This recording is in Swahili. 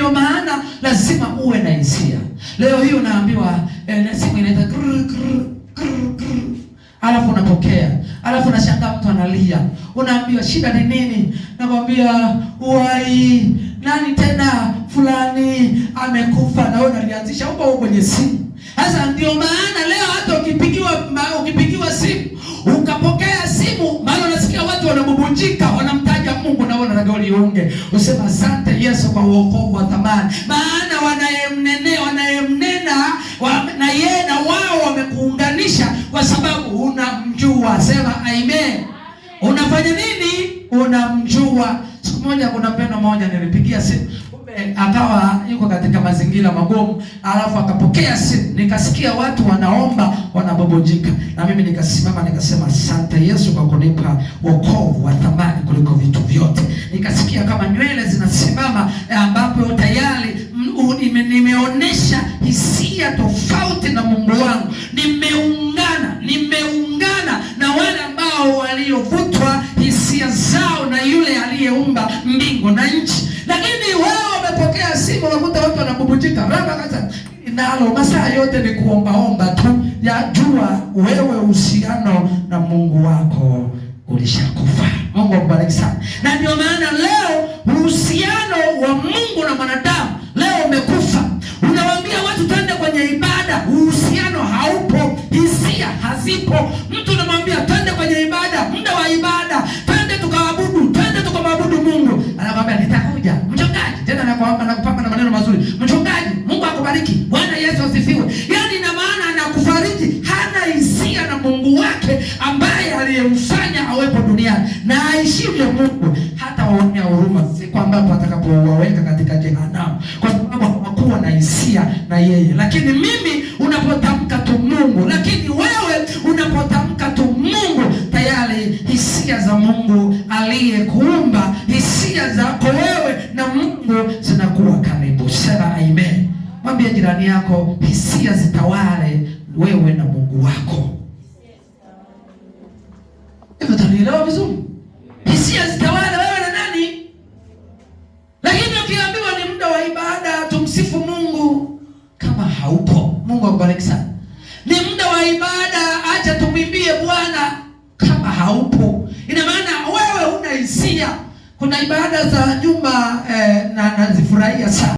ndio maana lazima uwe na hisia. Leo hii unaambiwa simu inaita alafu unapokea, alafu unashangaa mtu analia, unaambiwa shida ni nini? Nakwambia uai nani tena fulani amekufa, na wewe unalianzisha huko kwenye simu. Sasa ndio maana leo hata ukipigiwa simu ukapokea simu, maana unasikia watu wanabubujika, wanamtaja Mungu, na wewe unataka uliunge usema asante Yesu kwa wokovu wa thamani, maana wanayemnena na yeye na wao wamekuunganisha kwa sababu unamjua. Sema amen. Unafanya nini? Unamjua. Siku moja kuna mpendo mmoja nilipigia simu, akawa yuko katika mazingira magumu, alafu akapokea simu, nikasikia watu wanaomba, wanabobojika, na mimi nikasimama nikasema asante Yesu kwa kunipa wokovu wa thamani kuliko vitu vyote. Nikasikia kama nywele zinasimama, ambapo tayari nimeonesha hisia tofauti na Mungu wangu. Nimeungana na wale ambao waliovutwa hisia zao na yule aliyeumba mbingu na nchi. Lakini wao wamepokea simu, unakuta watu wanabubujika raba kasa. Nalo masaa yote ni kuomba tu. Jua wewe uhusiano na Mungu wako ulishakufa. Mungu akubariki sana. Na ndio maana leo uhusiano wa Mungu na mwanadamu leo umekufa. Unawaambia watu twende kwenye ibada, uhusiano haupo, hisia hazipo. Mtu unamwambia twende kwenye ibada, muda wa ibada, twende tukaabudu, twende tukamwabudu Mungu, anakuambia nitakuja. Mchungaji tena anakupamba na maneno mazuri. Mchungaji, Mungu akubariki. Bwana Yesu asifiwe. Yaani na maana anakufariji, hana hisia na Mungu wake ambaye aliyemfanya awepo duniani. Na aishivyo Mungu hata waonea huruma siku ambapo atakapowaweka katika jehanamu, kwa sababu hawakuwa na hisia na yeye. Lakini mimi unapotamka tu Mungu, lakini wewe unapotamka tu Mungu, tayari hisia za Mungu aliyekuumba, hisia zako wewe na Mungu zinakuwa karibu. Sema amen. Mwambie jirani yako hisia zitawale wewe na Mungu wako. Hivyo tanielewa vizuri? Hisia zitawale wewe na nani? Lakini ukiambiwa ni muda wa ibada tumsifu Mungu, kama haupo, Mungu akubariki sana. Ni muda wa ibada acha tumwimbie Bwana, kama haupo, ina maana wewe huna hisia. Kuna ibada za nyumba na nazifurahia sana.